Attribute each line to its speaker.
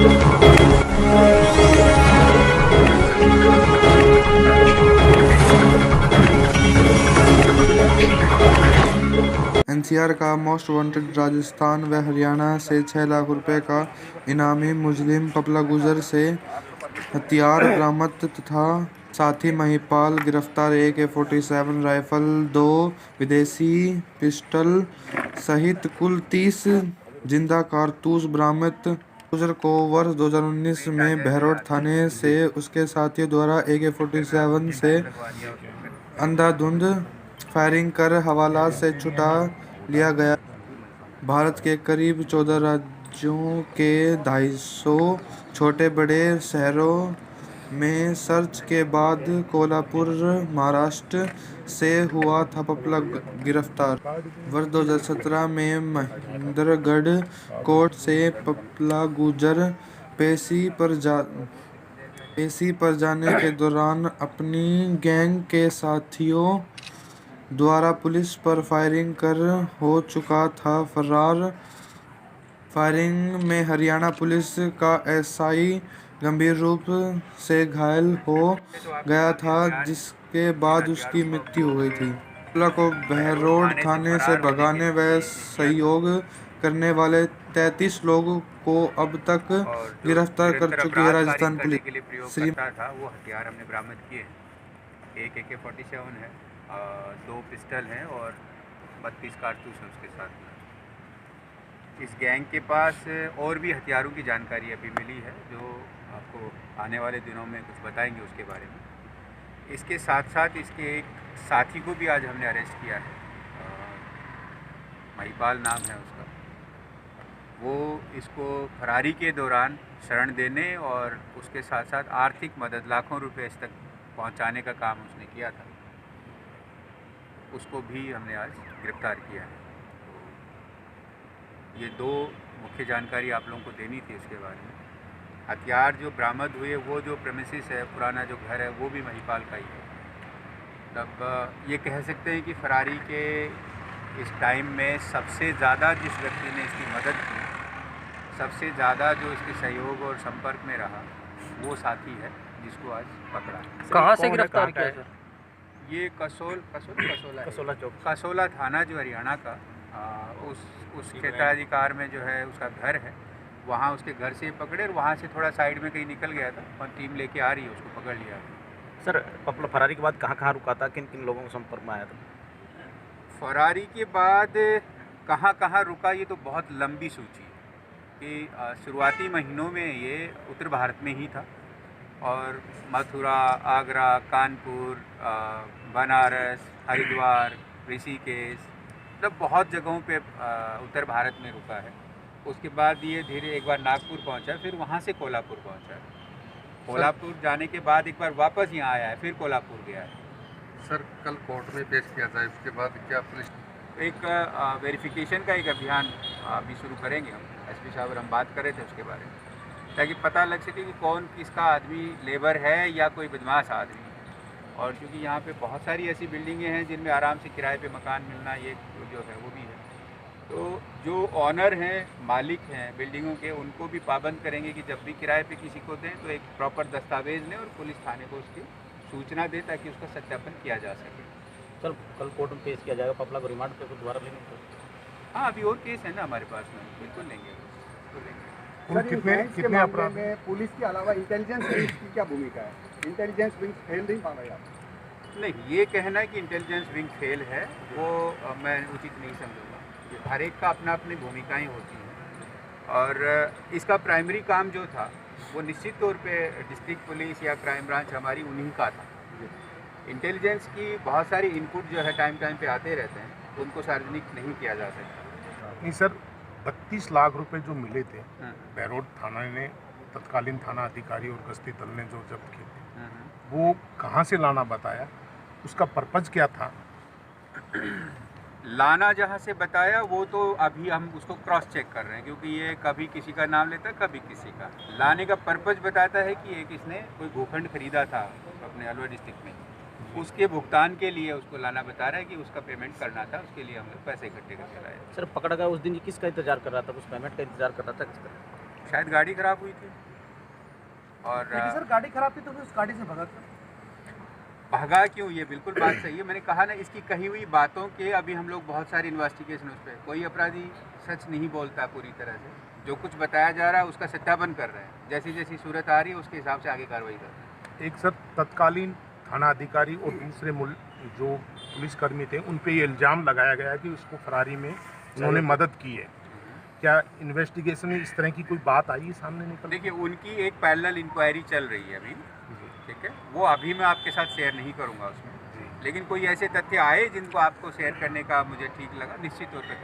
Speaker 1: NCR का most wanted Rajasthan व हरियाणा से 6 लाख रुपए का इनामी मुजरिम पपला गुजर से हथियार बरामद तथा साथी महिपाल गिरफ्तार। AK-47 राइफल, 2 विदेशी पिस्टल सहित कुल 30 जिंदा कारतूस बरामद। गुजर को वर्ष 2019 में बहरोड थाने से उसके साथियों द्वारा AK-47 से अंधाधुंध फायरिंग कर हवालात से छुड़ा लिया गया। भारत के करीब 14 राज्यों के 250 छोटे बड़े शहरों में सर्च के बाद कोल्हापुर महाराष्ट्र से हुआ था पपला गिरफ्तार। वर्ष 2017 में महेंद्रगढ़ कोर्ट से पपला गुजर पेशी पर जाने के दौरान अपनी गैंग के साथियों द्वारा पुलिस पर फायरिंग कर हो चुका था फरार। फायरिंग में हरियाणा पुलिस का एसआई गंभीर रूप से घायल हो गया था, जिसके बाद उसकी मृत्यु हो गई थी। पपला को बहरोड थाने से भगाने व सहयोग करने वाले 33 लोगों को अब तक गिरफ्तार कर चुकी है राजस्थान पुलिस।
Speaker 2: था वो हथियार हमने बरामद किए। एक AK-47 है, 2 पिस्टल हैं और 32 कारतूस हैं उसके साथ में। इस गैंग के पास और भी हथियारों की जानकारी अभी मिली है, जो आपको आने वाले दिनों में कुछ बताएंगे उसके बारे में। इसके साथ साथ इसके एक साथी को भी आज हमने अरेस्ट किया है, महिपाल नाम है उसका। वो इसको फरारी के दौरान शरण देने और उसके साथ साथ आर्थिक मदद लाखों रुपए इस तक पहुंचाने का काम उसने किया था। उसको भी हमने आज गिरफ्तार किया है। तो ये 2 मुख्य जानकारी आप लोगों को देनी थी इसके बारे में। हथियार जो बरामद हुए, वो जो प्रेमिसेस है, पुराना जो घर है, वो भी महिपाल का ही है। तब ये कह सकते हैं कि फरारी के इस टाइम में सबसे ज़्यादा जिस व्यक्ति ने इसकी मदद की, सबसे ज़्यादा जो इसके सहयोग और संपर्क में रहा, वो साथी है जिसको आज पकड़ा।
Speaker 3: कहाँ से गिरफ्तार किया सर?
Speaker 2: ये कसोला थाना जो हरियाणा का, उस क्षेत्राधिकार में जो है उसका घर है, वहाँ उसके घर से पकड़े और वहाँ से थोड़ा साइड में कहीं निकल गया था और टीम लेके आ रही है, उसको पकड़ लिया।
Speaker 3: सर पपला फरारी के बाद कहाँ कहाँ रुका था, किन किन लोगों के संपर्क में आया था?
Speaker 2: फरारी के बाद कहाँ कहाँ रुका, ये तो बहुत लंबी सूची है कि शुरुआती महीनों में ये उत्तर भारत में ही था और मथुरा, आगरा, कानपुर, बनारस, हरिद्वार, ऋषिकेश, मतलब बहुत जगहों पे उत्तर भारत में रुका है। उसके बाद ये धीरे एक बार नागपुर पहुंचा, फिर वहाँ से कोल्हापुर पहुंचा। कोल्हापुर जाने के बाद एक बार वापस यहाँ आया है, फिर कोल्हापुर गया है।
Speaker 4: सर कल कोर्ट में पेश किया जाए, उसके बाद क्या पुलिस
Speaker 2: एक वेरिफिकेशन का एक अभियान अभी शुरू करेंगे हम। एसपी साहब और हम बात कर रहे थे उसके बारे में, ताकि पता लग सके कि कौन किसका आदमी लेबर है या कोई बदमाश आदमी। और क्योंकि यहाँ पे बहुत सारी ऐसी बिल्डिंगें हैं जिनमें आराम से किराए पे मकान मिलना, ये जो है वो भी है। तो जो ऑनर हैं, मालिक हैं बिल्डिंगों के, उनको भी पाबंद करेंगे कि जब भी किराए पे किसी को दें तो एक प्रॉपर दस्तावेज लें और पुलिस थाने को उसकी सूचना दें ताकि उसका सत्यापन किया जा सके।
Speaker 3: सर कल कोर्ट में पेश किया जाएगा, पपला को रिमांड पे दोबारा लेंगे?
Speaker 2: हाँ, अभी और केस है ना हमारे पास में, बिल्कुल लेंगे, बिल्कुल लेंगे।
Speaker 4: कितने अपराध
Speaker 5: में पुलिस के अलावा इंटेलिजेंस विंग की क्या भूमिका है? इंटेलिजेंस विंग फेल नहीं पा रहा?
Speaker 2: नहीं, ये कहना है कि इंटेलिजेंस विंग फेल है वो मैं उचित नहीं समझूंगा। हर एक का अपना अपनी भूमिकाएं होती हैं और इसका प्राइमरी काम जो था वो निश्चित तौर पे डिस्ट्रिक्ट पुलिस या क्राइम ब्रांच हमारी उन्हीं का था। इंटेलिजेंस की बहुत सारी इनपुट जो है टाइम पे आते रहते हैं, उनको सार्वजनिक नहीं किया जा सकता।
Speaker 6: नहीं सर, 32 लाख रुपए जो मिले थे बहरोड थाना ने, तत्कालीन थाना अधिकारी और गश्ती दल ने जो जब्त किए थे, वो कहाँ से लाना बताया? उसका पर्पज क्या था?
Speaker 2: लाना जहाँ से बताया वो तो अभी हम उसको क्रॉस चेक कर रहे हैं, क्योंकि ये कभी किसी का नाम लेता है, कभी किसी का। लाने का पर्पज बताता है कि एक इसने कोई भूखंड खरीदा था अपने अलवर डिस्ट्रिक्ट में, उसके भुगतान के लिए उसको लाना बता रहा है कि उसका पेमेंट करना था, उसके लिए हम लोग पैसे इकट्ठे करके लाए।
Speaker 3: सर पकड़ा गया उस दिन किसका इंतजार कर रहा था? कुछ पेमेंट का इंतजार कर रहा था किसका?
Speaker 2: शायद गाड़ी खराब हुई थी और
Speaker 3: लेकिन सर गाड़ी खराब थी तो फिर उस गाड़ी से भगा क्यों?
Speaker 2: भागा क्यों, ये बिल्कुल बात सही है। मैंने कहा ना, इसकी कही हुई बातों के अभी हम लोग बहुत सारी इन्वेस्टिगेशन उस पर, कोई अपराधी सच नहीं बोलता पूरी तरह से, जो कुछ बताया जा रहा है उसका सत्यापन कर रहे हैं, जैसी जैसी सूरत आ रही है उसके हिसाब से आगे कार्रवाई कर रहे हैं।
Speaker 6: एक सर तत्कालीन थाना अधिकारी और दूसरे जो पुलिसकर्मी थे उन पे ये इल्ज़ाम लगाया गया कि उसको फरारी में उन्होंने मदद की है। क्या इन्वेस्टिगेशन में इस तरह की कोई बात आई है सामने निकल?
Speaker 2: देखिए, उनकी एक पैरेलल इंक्वायरी चल रही है अभी, ठीक है, वो अभी मैं आपके साथ शेयर नहीं करूंगा उसमें, लेकिन कोई ऐसे तथ्य आए जिनको आपको शेयर करने का मुझे ठीक लगा, निश्चित तौर पर